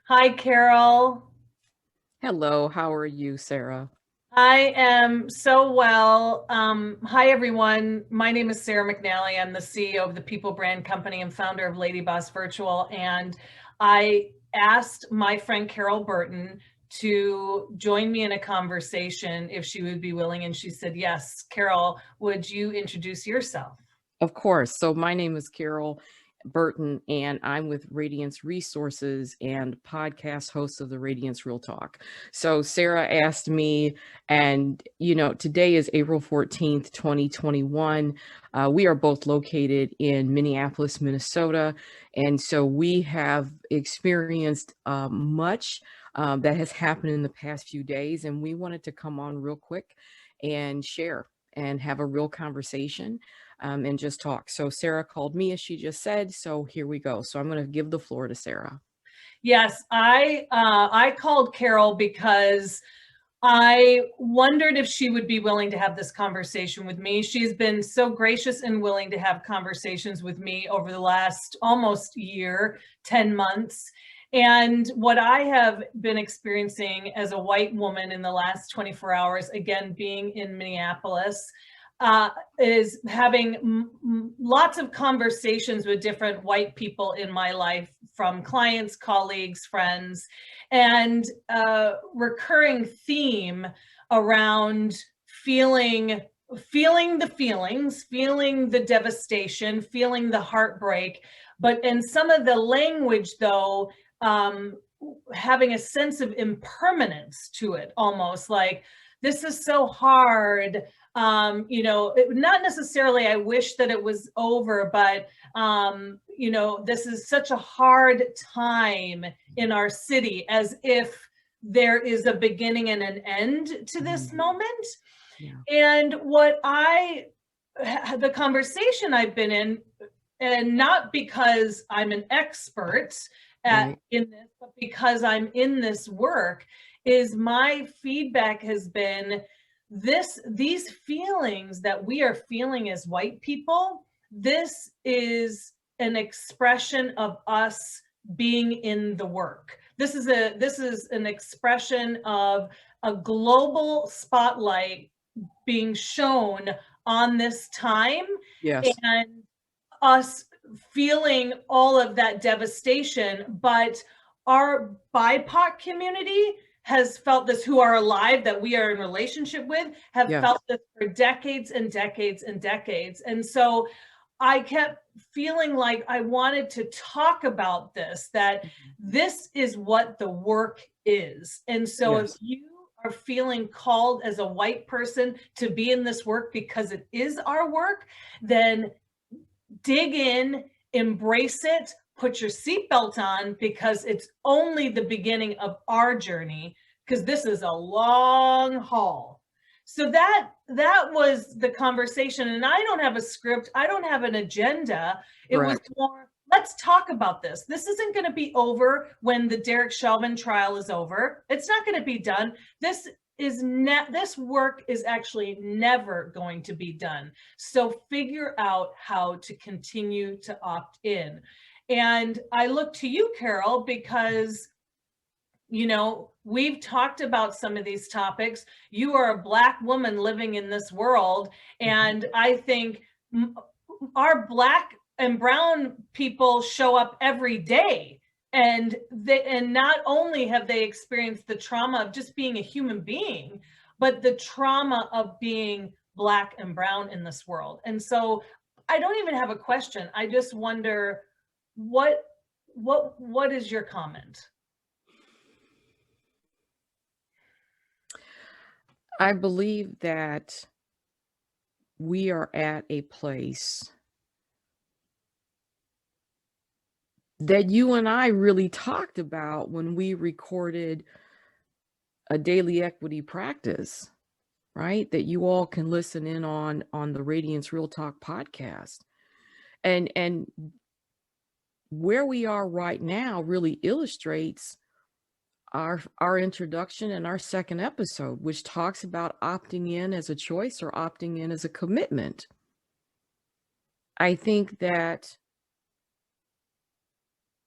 Hi, Carole. Hello, how are you, Sarah? I am so well. Hi, everyone. My name is Sarah McNally. I'm the CEO of the People Brand Company and founder of Lady Boss Virtual. And I asked my friend Carole Burton to join me in a conversation if she would be willing. And she said, yes. Carole, would you introduce yourself? Of course. So my name is Carole Burton, and I'm with Radiance Resources and podcast host of the Radiance Real Talk. So Sarah asked me, and today is April 14th, 2021. We are both located in Minneapolis, Minnesota. And so we have experienced much that has happened in the past few days. And we wanted to come on real quick and share and have a real conversation and just talk. So Sarah called me, as she just said. So here we go. So I'm going to give the floor to Sarah. Yes, I called Carole because I wondered if she would be willing to have this conversation with me. She's been so gracious and willing to have conversations with me over the last almost year, 10 months. And what I have been experiencing as a white woman in the last 24 hours, again, being in Minneapolis, is having lots of conversations with different white people in my life, from clients, colleagues, friends, and a recurring theme around feeling the feelings, feeling the devastation, feeling the heartbreak, but in some of the language, though, having a sense of impermanence to it, almost like, this is so hard. Not necessarily I wish that it was over, but this is such a hard time in our city, as if there is a beginning and an end to this moment. Yeah. And the conversation I've been in, and not because I'm an expert in this, but because I'm in this work, is my feedback has been these feelings that we are feeling as white people. This is an expression of us being in the work. This is an expression of a global spotlight being shown on this time. Yes. And us feeling all of that devastation, but our BIPOC community has felt this, who are alive, that we are in relationship with, have felt this for decades and decades and decades. And so I kept feeling like I wanted to talk about this, that this is what the work is. And so if you are feeling called as a white person to be in this work because it is our work, then dig in, embrace it, put your seatbelt on, because it's only the beginning of our journey, because this is a long haul. So that was the conversation. And I don't have a script. I don't have an agenda. It was more, let's talk about this. This isn't going to be over when the Derek Chauvin trial is over. It's not going to be done. This work is actually never going to be done. So figure out how to continue to opt in. And I look to you, Carole, because we've talked about some of these topics. You are a Black woman living in this world. And I think our Black and brown people show up every day. And not only have they experienced the trauma of just being a human being, but the trauma of being Black and brown in this world. And so I don't even have a question. I just wonder, what is your comment? I believe that we are at a place that you and I really talked about when we recorded a daily equity practice, right? That you all can listen in on the Radiance Real Talk podcast. And where we are right now really illustrates our introduction and our second episode, which talks about opting in as a choice or opting in as a commitment. I think that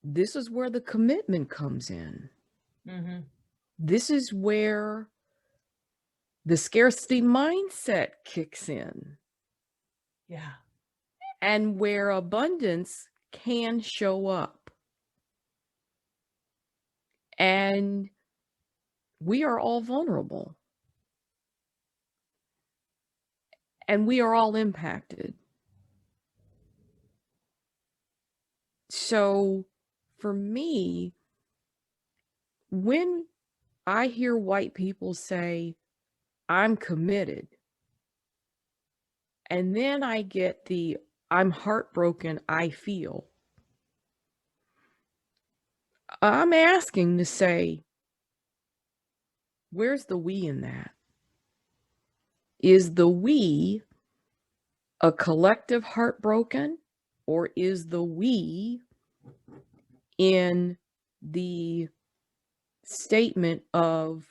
this is where the commitment comes in. Mm-hmm. This is where the scarcity mindset kicks in, Yeah. and where abundance can show up. And we are all vulnerable. And we are all impacted. So for me, when I hear white people say, I'm committed, and then I get the, I'm heartbroken, I feel, I'm asking to say, where's the we in that? Is the we a collective heartbroken, or is the we in the statement of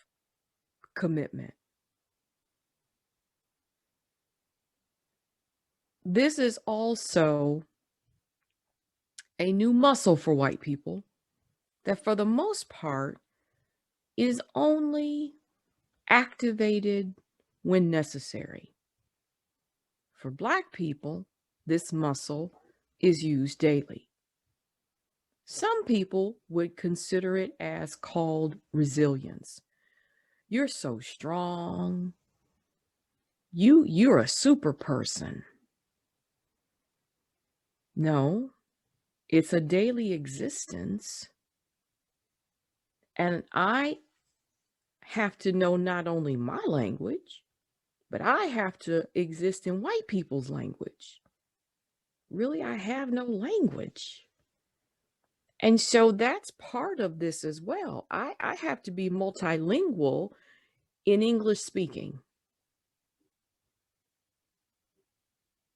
commitment? This is also a new muscle for white people that, for the most part, is only activated when necessary. For Black people, this muscle is used daily. Some people would consider it as called resilience. You're so strong. You're a super person. No, it's a daily existence. And I have to know not only my language, but I have to exist in white people's language. Really, I have no language. And so that's part of this as well. I have to be multilingual in English speaking.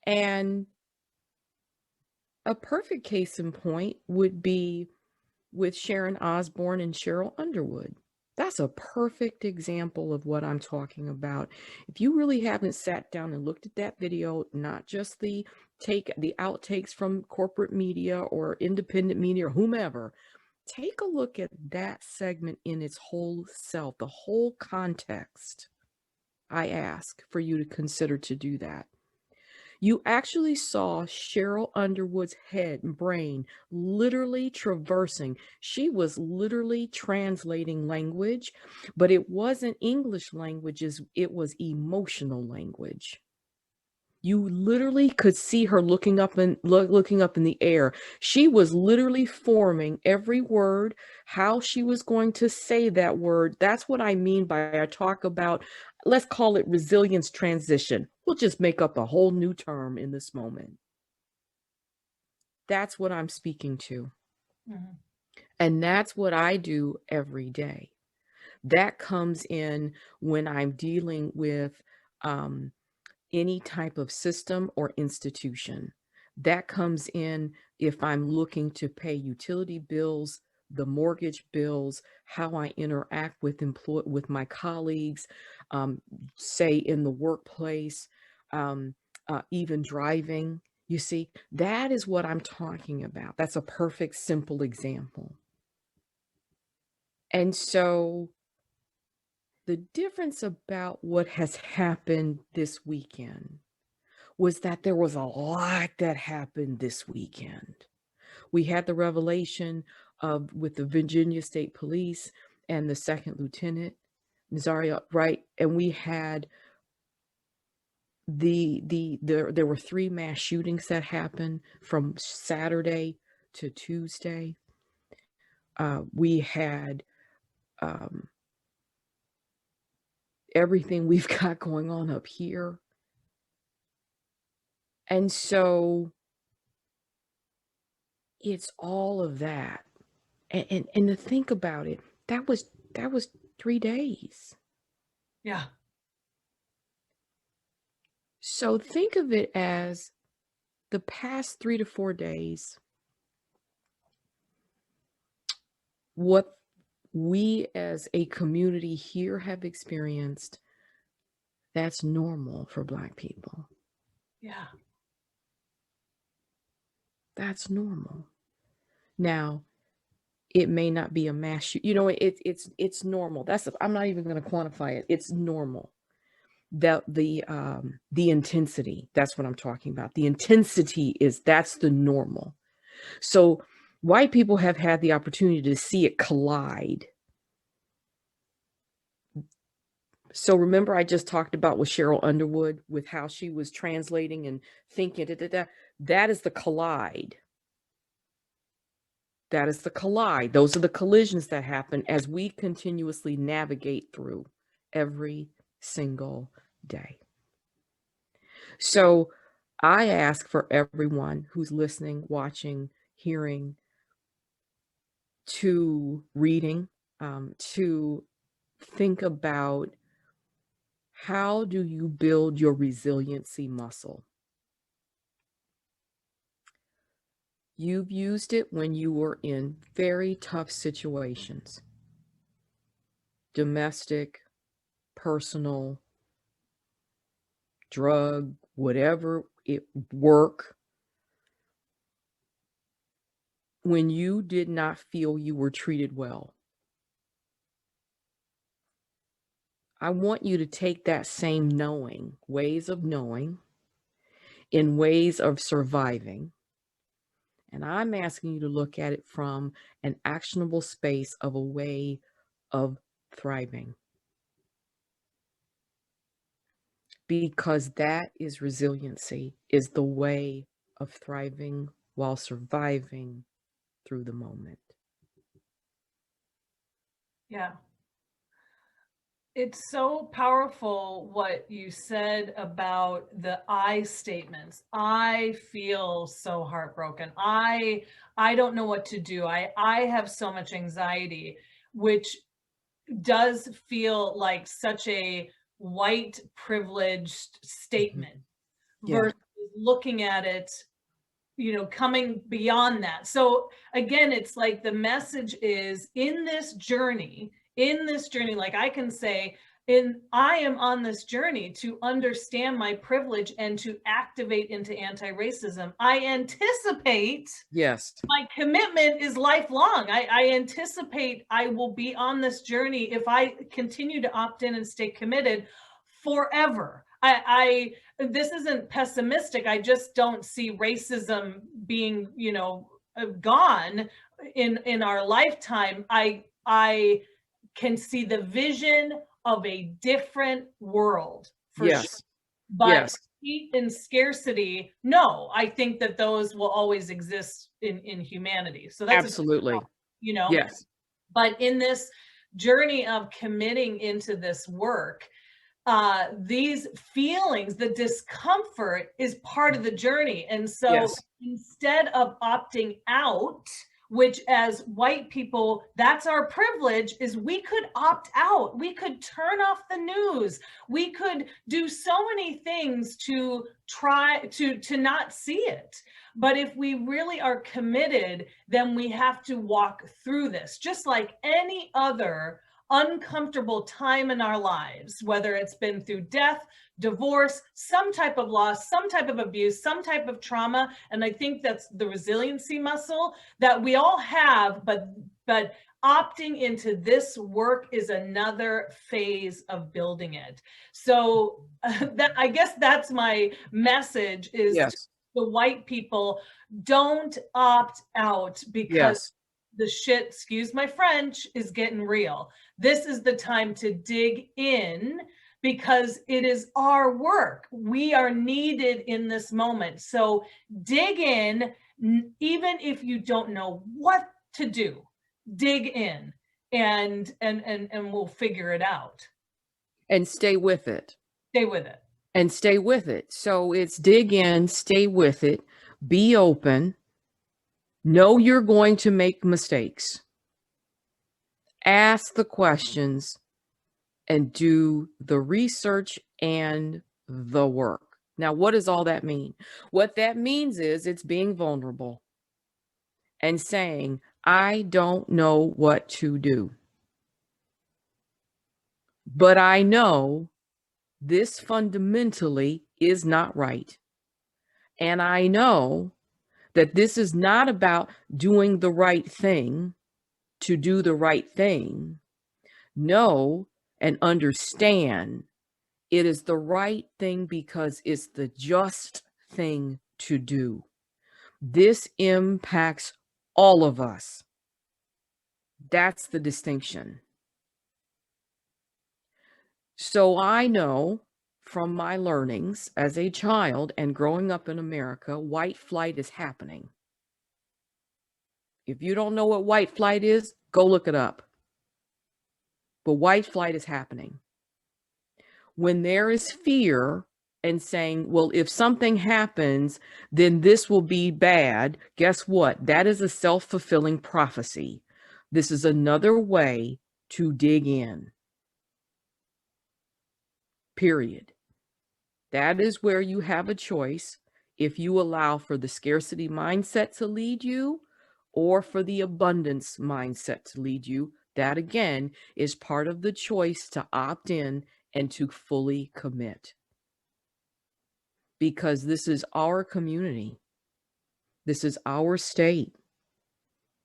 And a perfect case in point would be with Sharon Osbourne and Cheryl Underwood. That's a perfect example of what I'm talking about. If you really haven't sat down and looked at that video, not just the outtakes from corporate media or independent media or whomever, take a look at that segment in its whole self, the whole context. I ask for you to consider to do that. You actually saw Cheryl Underwood's head and brain literally traversing. She was literally translating language, but it wasn't English languages, it was emotional language. You literally could see her looking up in the air. She was literally forming every word, how she was going to say that word. That's what I mean by I talk about, let's call it resilience transition. We'll just make up a whole new term in this moment. That's what I'm speaking to. Mm-hmm. And that's what I do every day. That comes in when I'm dealing with any type of system or institution. That comes in if I'm looking to pay utility bills, the mortgage bills, how I interact with my colleagues, say in the workplace, even driving. You see, that is what I'm talking about. That's a perfect, simple example. And so the difference about what has happened this weekend was that there was a lot that happened this weekend. We had the revelation with the Virginia State Police and the second lieutenant, Nazaria, right? And we had there were 3 mass shootings that happened from Saturday to Tuesday. We had everything we've got going on up here. And so it's all of that. And to think about it, that was 3 days. Yeah. So think of it as the past 3 to 4 days, what we as a community here have experienced, that's normal for Black people. Yeah. That's normal. Now, it may not be a mass shoot. You know, it's normal. I'm not even going to quantify it. It's normal. The intensity, that's what I'm talking about. The intensity that's the normal. So white people have had the opportunity to see it collide. So remember, I just talked about with Cheryl Underwood, with how she was translating and thinking, that is the collide. That is the collide. Those are the collisions that happen as we continuously navigate through every single day. So I ask for everyone who's listening, watching, hearing, to reading, to think about, how do you build your resiliency muscle? You've used it when you were in very tough situations, domestic, personal, drug, whatever it, work, when you did not feel you were treated well. I want you to take that same knowing, ways of knowing, in ways of surviving, and I'm asking you to look at it from an actionable space of a way of thriving. Because that is resiliency, is the way of thriving while surviving through the moment. Yeah. It's so powerful what you said about the I statements. I feel so heartbroken. I don't know what to do. I have so much anxiety, which does feel like such a white privileged statement Yeah. versus looking at it, you know, coming beyond that. So again, it's like the message is in this journey, like I can say, I am on this journey to understand my privilege and to activate into anti-racism. I anticipate Yes. my commitment is lifelong. I anticipate I will be on this journey if I continue to opt in and stay committed forever. This isn't pessimistic. I just don't see racism being, you know, gone in our lifetime. I can see the vision of a different world for sure. Yes. But Yes. heat and scarcity, no, I think that those will always exist in humanity. So that's Absolutely. you know. Yes. But in this journey of committing into this work, these feelings, the discomfort is part of the journey. And so Yes. instead of opting out, which as white people, that's our privilege, is we could opt out. We could turn off the news. We could do so many things to try to not see it. But if we really are committed, then we have to walk through this, just like any other uncomfortable time in our lives, whether it's been through death, divorce, some type of loss, some type of abuse, some type of trauma. And I think that's the resiliency muscle that we all have, but opting into this work is another phase of building it. So that, I guess that's my message is Yes. the white people, don't opt out because Yes. the shit, excuse my French, is getting real. This is the time to dig in because it is our work. We are needed in this moment. So dig in, even if you don't know what to do, dig in and we'll figure it out. And stay with it. Stay with it. And stay with it. So it's dig in, stay with it, be open, know you're going to make mistakes, ask the questions, and do the research and the work. Now, what does all that mean? What that means is it's being vulnerable and saying, I don't know what to do, but I know this fundamentally is not right. And I know that this is not about doing the right thing. to do the right thing, know and understand it is the right thing because it's the just thing to do. This impacts all of us. That's the distinction. So I know from my learnings as a child and growing up in America, white flight is happening. If you don't know what white flight is, go look it up. But white flight is happening. When there is fear and saying, well, if something happens, then this will be bad. Guess what? That is a self-fulfilling prophecy. This is another way to dig in. Period. That is where you have a choice if you allow for the scarcity mindset to lead you or for the abundance mindset to lead you. That again is part of the choice to opt in and to fully commit. Because this is our community. This is our state.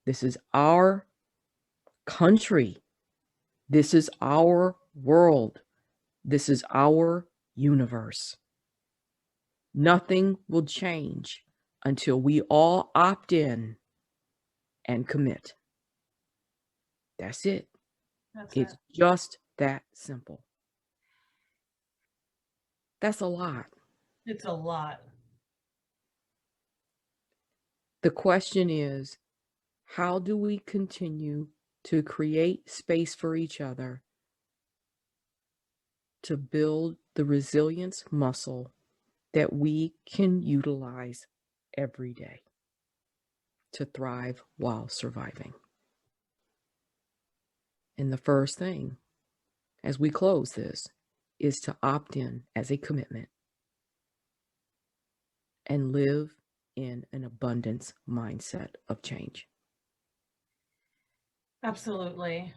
This is our country. This is our world. This is our universe. Nothing will change until we all opt in and commit. That's it. It's just that simple. That's a lot. It's a lot. The question is, how do we continue to create space for each other to build the resilience muscle that we can utilize every day to thrive while surviving? And the first thing, as we close this, is to opt in as a commitment and live in an abundance mindset of change. Absolutely.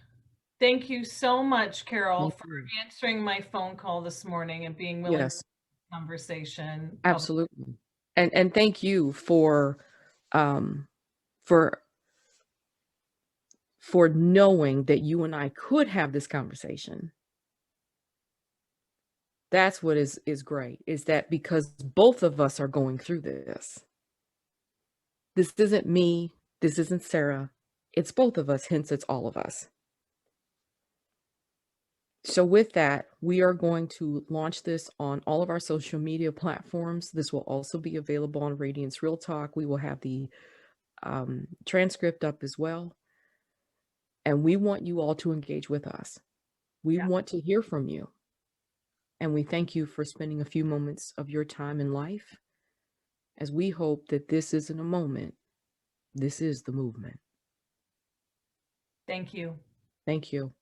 Thank you so much, Carole, Thank for you. answering my phone call this morning and being willing Yes, to have a conversation. absolutely. And thank you for for knowing that you and I could have this conversation. That's what is great, is that because both of us are going through this. This isn't me, this isn't Sarah, it's both of us, hence it's all of us. So with that, we are going to launch this on all of our social media platforms. This will also be available on Radiance Real Talk. We will have the transcript up as well. And we want you all to engage with us. We want to hear from you. And we thank you for spending a few moments of your time in life, as we hope that this isn't a moment. This is the movement. Thank you. Thank you.